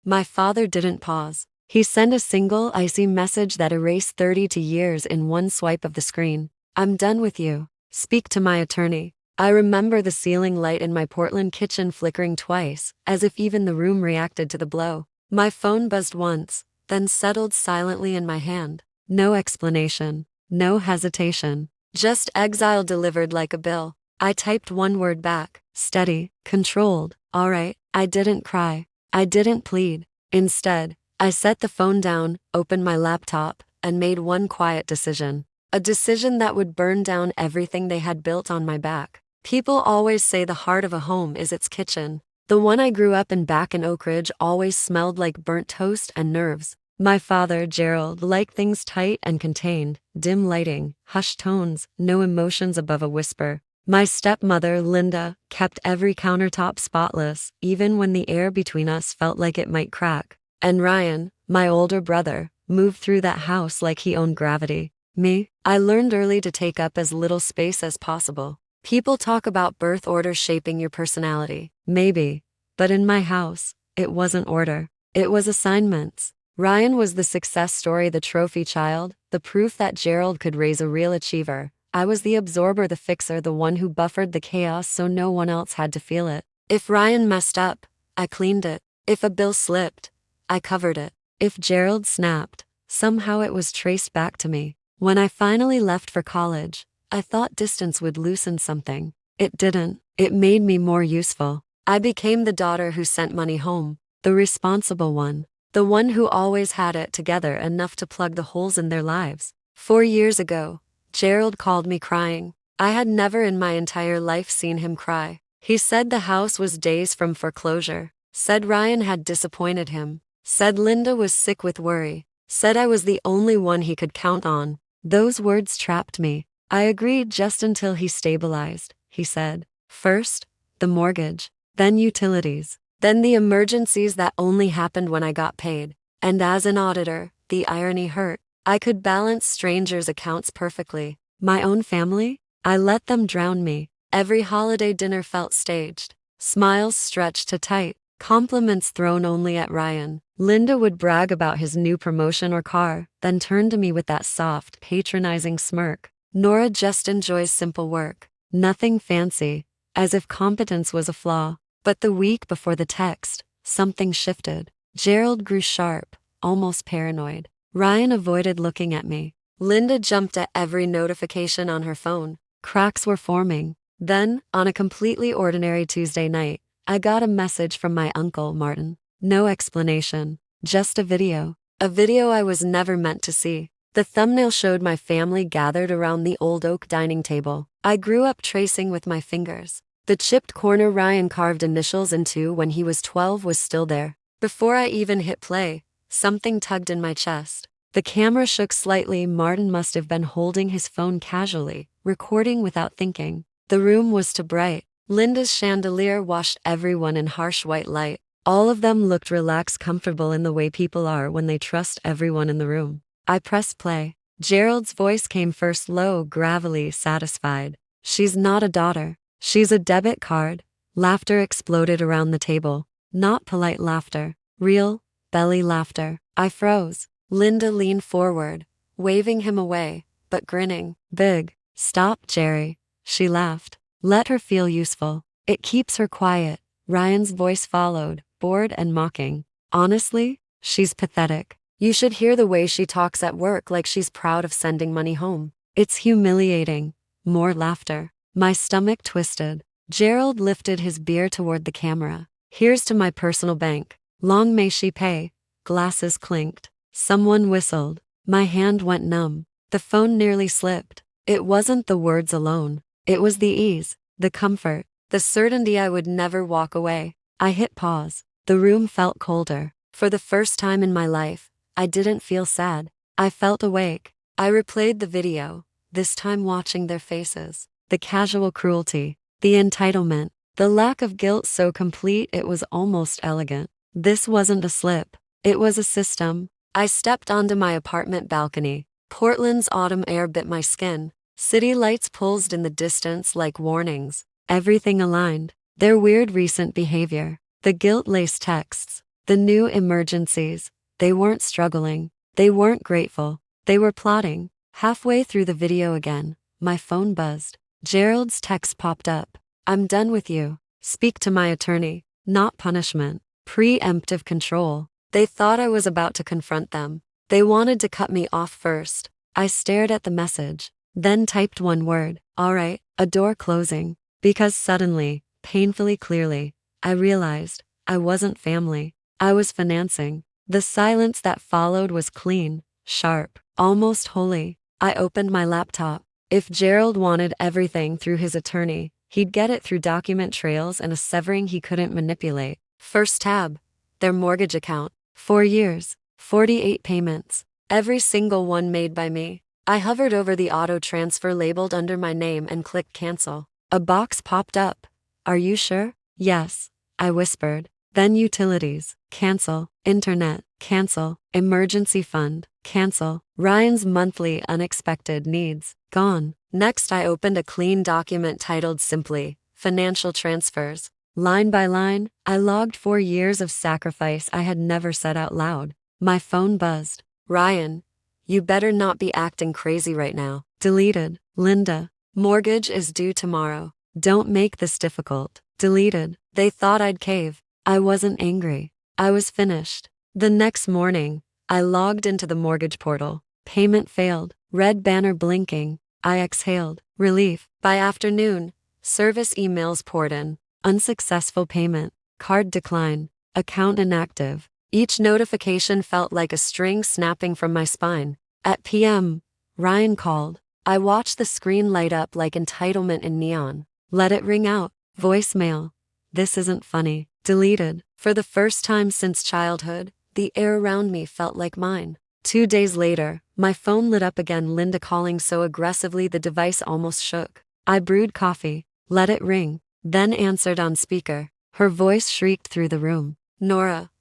My father didn't pause. He sent a single, icy message that erased 32 years in one swipe of the screen. I'm done with you. Speak to my attorney. I remember the ceiling light in my Portland kitchen flickering twice, as if even the room reacted to the blow. My phone buzzed once, then settled silently in my hand. No explanation, no hesitation, just exile delivered like a bill. I typed one word back, steady, controlled. All right. I didn't cry. I didn't plead. Instead, I set the phone down, opened my laptop, and made one quiet decision. A decision that would burn down everything they had built on my back. People always say the heart of a home is its kitchen. The one I grew up in back in Oak Ridge always smelled like burnt toast and nerves. My father, Gerald, liked things tight and contained, dim lighting, hushed tones, no emotions above a whisper. My stepmother, Linda, kept every countertop spotless, even when the air between us felt like it might crack. And Ryan, my older brother, moved through that house like he owned gravity. Me, I learned early to take up as little space as possible. People talk about birth order shaping your personality. Maybe. But in my house, it wasn't order. It was assignments. Ryan was the success story, the trophy child, the proof that Gerald could raise a real achiever. I was the absorber, the fixer, the one who buffered the chaos so no one else had to feel it. If Ryan messed up, I cleaned it. If a bill slipped, I covered it. If Gerald snapped, somehow it was traced back to me. When I finally left for college, I thought distance would loosen something. It didn't. It made me more useful. I became the daughter who sent money home, the responsible one, the one who always had it together enough to plug the holes in their lives. 4 years ago, Gerald called me crying. I had never in my entire life seen him cry. He said the house was days from foreclosure, said Ryan had disappointed him, said Linda was sick with worry, said I was the only one he could count on. Those words trapped me. I agreed just until he stabilized, he said. First, the mortgage, then utilities, then the emergencies that only happened when I got paid. And as an auditor, the irony hurt. I could balance strangers' accounts perfectly. My own family? I let them drown me. Every holiday dinner felt staged. Smiles stretched too tight. Compliments thrown only at Ryan. Linda would brag about his new promotion or car, then turn to me with that soft, patronizing smirk. Nora just enjoys simple work. Nothing fancy, as if competence was a flaw. But the week before the text, something shifted. Gerald grew sharp, almost paranoid. Ryan avoided looking at me. Linda jumped at every notification on her phone. Cracks were forming. Then, on a completely ordinary Tuesday night, I got a message from my uncle, Martin. No explanation, just a video. A video I was never meant to see. The thumbnail showed my family gathered around the old oak dining table. I grew up tracing with my fingers. The chipped corner Ryan carved initials into when he was 12 was still there. Before I even hit play, something tugged in my chest. The camera shook slightly. Martin must have been holding his phone casually, recording without thinking. The room was too bright. Linda's chandelier washed everyone in harsh white light. All of them looked relaxed, comfortable in the way people are when they trust everyone in the room. I pressed play. Gerald's voice came first, low, gravelly, satisfied. She's not a daughter. She's a debit card. Laughter exploded around the table. Not polite laughter. Real, belly laughter. I froze. Linda leaned forward, waving him away, but grinning. Big. Stop, Jerry. She laughed. Let her feel useful. It keeps her quiet. Ryan's voice followed, bored and mocking. Honestly, she's pathetic. You should hear the way she talks at work, like she's proud of sending money home. It's humiliating. More laughter. My stomach twisted. Gerald lifted his beer toward the camera. Here's to my personal bank. Long may she pay. Glasses clinked. Someone whistled. My hand went numb. The phone nearly slipped. It wasn't the words alone. It was the ease, the comfort, the certainty I would never walk away. I hit pause. The room felt colder. For the first time in my life, I didn't feel sad. I felt awake. I replayed the video, this time watching their faces. The casual cruelty, the entitlement, the lack of guilt so complete it was almost elegant. This wasn't a slip. It was a system. I stepped onto my apartment balcony. Portland's autumn air bit my skin. City lights pulsed in the distance like warnings. Everything aligned. Their weird recent behavior. The guilt-laced texts. The new emergencies. They weren't struggling. They weren't grateful. They were plotting. Halfway through the video again, my phone buzzed. Gerald's text popped up. I'm done with you. Speak to my attorney. Not punishment. Preemptive control. They thought I was about to confront them. They wanted to cut me off first. I stared at the message, then typed one word, all right, a door closing. Because suddenly, painfully clearly, I realized I wasn't family. I was financing. The silence that followed was clean, sharp, almost holy. I opened my laptop. If Gerald wanted everything through his attorney, he'd get it through document trails and a severing he couldn't manipulate. First tab. Their mortgage account. 4 years. 48 payments. Every single one made by me. I hovered over the auto transfer labeled under my name and clicked cancel. A box popped up. Are you sure? Yes, I whispered. Then utilities. Cancel. Internet. Cancel. Emergency fund. Cancel. Ryan's monthly unexpected needs. Gone. Next, I opened a clean document titled simply, Financial Transfers. Line by line, I logged 4 years of sacrifice I had never said out loud. My phone buzzed. Ryan, you better not be acting crazy right now. Deleted. Linda, mortgage is due tomorrow. Don't make this difficult. Deleted. They thought I'd cave. I wasn't angry. I was finished. The next morning, I logged into the mortgage portal. Payment failed. Red banner blinking. I exhaled. Relief. By afternoon, service emails poured in. Unsuccessful payment. Card decline. Account inactive. Each notification felt like a string snapping from my spine. At p.m., Ryan called. I watched the screen light up like entitlement in neon. Let it ring out. Voicemail. This isn't funny. Deleted. For the first time since childhood, the air around me felt like mine. 2 days later, my phone lit up again, Linda calling so aggressively the device almost shook. I brewed coffee, let it ring, then answered on speaker. Her voice shrieked through the room. Nora,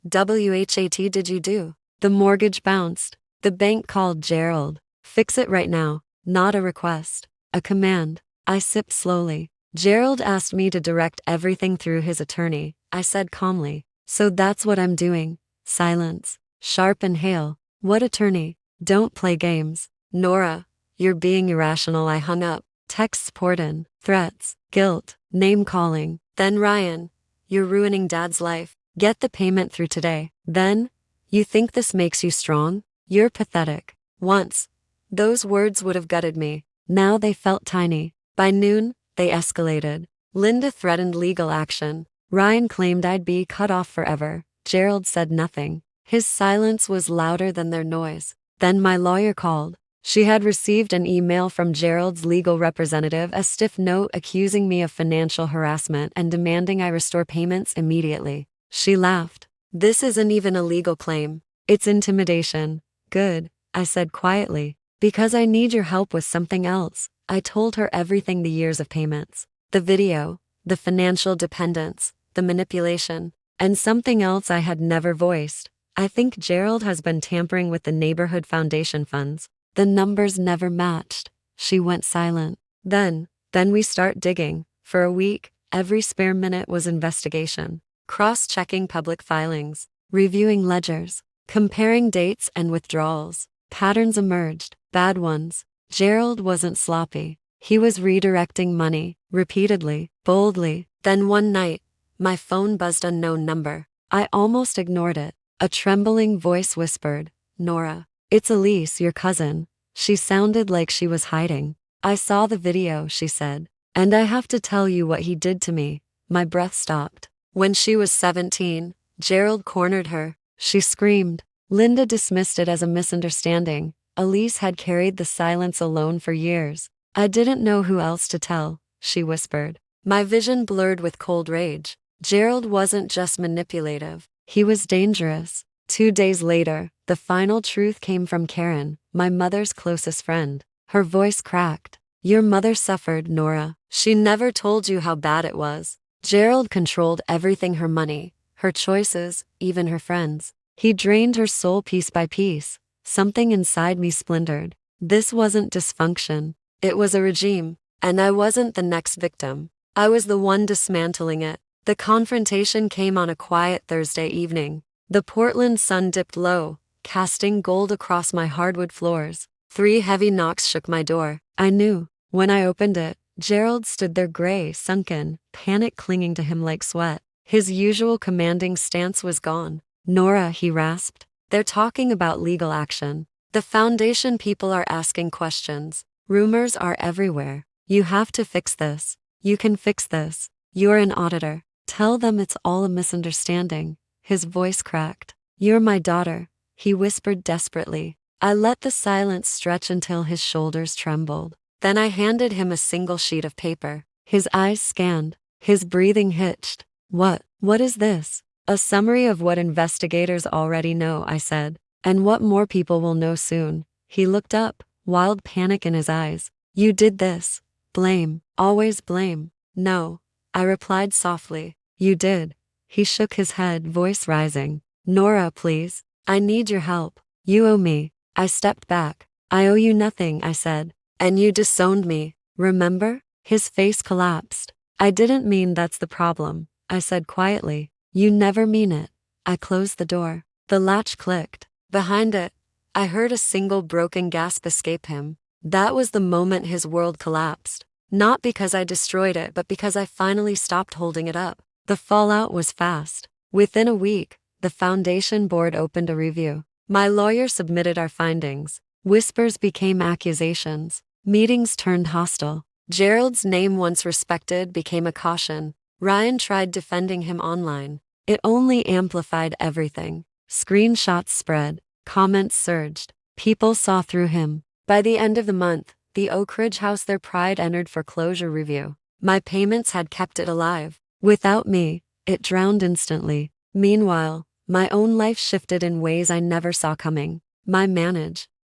WHAT did you do? The mortgage bounced. The bank called Gerald. Fix it right now. Not a request. A command. I sipped slowly. Gerald asked me to direct everything through his attorney, I said calmly. So that's what I'm doing. Silence. Sharp inhale. What attorney? Don't play games. Nora, you're being irrational. I hung up. Texts poured in. Threats. Guilt. Name calling. Then Ryan, you're ruining Dad's life. Get the payment through today. Then, you think this makes you strong? You're pathetic. Once, those words would have gutted me. Now they felt tiny. By noon, they escalated. Linda threatened legal action. Ryan claimed I'd be cut off forever. Gerald said nothing. His silence was louder than their noise. Then my lawyer called. She had received an email from Gerald's legal representative, a stiff note accusing me of financial harassment and demanding I restore payments immediately. She laughed. This isn't even a legal claim. It's intimidation. Good, I said quietly. Because I need your help with something else. I told her everything, the years of payments, the video, the financial dependence, the manipulation, and something else I had never voiced. I think Gerald has been tampering with the neighborhood foundation funds. The numbers never matched. She went silent. Then we start digging. For a week, every spare minute was investigation. Cross-checking public filings, reviewing ledgers, comparing dates and withdrawals. Patterns emerged, bad ones. Gerald wasn't sloppy. He was redirecting money, repeatedly, boldly. Then one night, my phone buzzed, unknown number. I almost ignored it. A trembling voice whispered, Nora, it's Elise, your cousin. She sounded like she was hiding. I saw the video, she said. And I have to tell you what he did to me. My breath stopped. When she was 17, Gerald cornered her. She screamed. Linda dismissed it as a misunderstanding. Elise had carried the silence alone for years. I didn't know who else to tell, she whispered. My vision blurred with cold rage. Gerald wasn't just manipulative. He was dangerous. 2 days later, the final truth came from Karen, my mother's closest friend. Her voice cracked. Your mother suffered, Nora. She never told you how bad it was. Gerald controlled everything, her money, her choices, even her friends. He drained her soul piece by piece. Something inside me splintered. This wasn't dysfunction. It was a regime. And I wasn't the next victim. I was the one dismantling it. The confrontation came on a quiet Thursday evening. The Portland sun dipped low, casting gold across my hardwood floors. 3 heavy knocks shook my door. I knew. When I opened it, Gerald stood there gray, sunken, panic clinging to him like sweat. His usual commanding stance was gone. "Nora," he rasped. "They're talking about legal action. The foundation people are asking questions. Rumors are everywhere. You have to fix this. You can fix this. You're an auditor. Tell them it's all a misunderstanding." His voice cracked. "You're my daughter," he whispered desperately. I let the silence stretch until his shoulders trembled. Then I handed him a single sheet of paper. His eyes scanned. His breathing hitched. What is this?" "A summary of what investigators already know," I said. "And what more people will know soon." He looked up, wild panic in his eyes. "You did this. Blame. Always blame." "No," I replied softly. "You did." He shook his head, voice rising. "Nora, please. I need your help. You owe me." I stepped back. "I owe you nothing," I said. "And you disowned me, remember?" His face collapsed. "I didn't mean that's the problem," I said quietly. "You never mean it." I closed the door. The latch clicked. Behind it, I heard a single broken gasp escape him. That was the moment his world collapsed. Not because I destroyed it, but because I finally stopped holding it up. The fallout was fast. Within a week, the foundation board opened a review. My lawyer submitted our findings. Whispers became accusations. Meetings turned hostile. Gerald's name, once respected, became a caution. Ryan tried defending him online. It only amplified everything. Screenshots spread. Comments surged. People saw through him. By the end of the month, the Oak Ridge house, their pride, entered foreclosure review. My payments had kept it alive. Without me, it drowned instantly. Meanwhile, my own life shifted in ways I never saw coming. My manage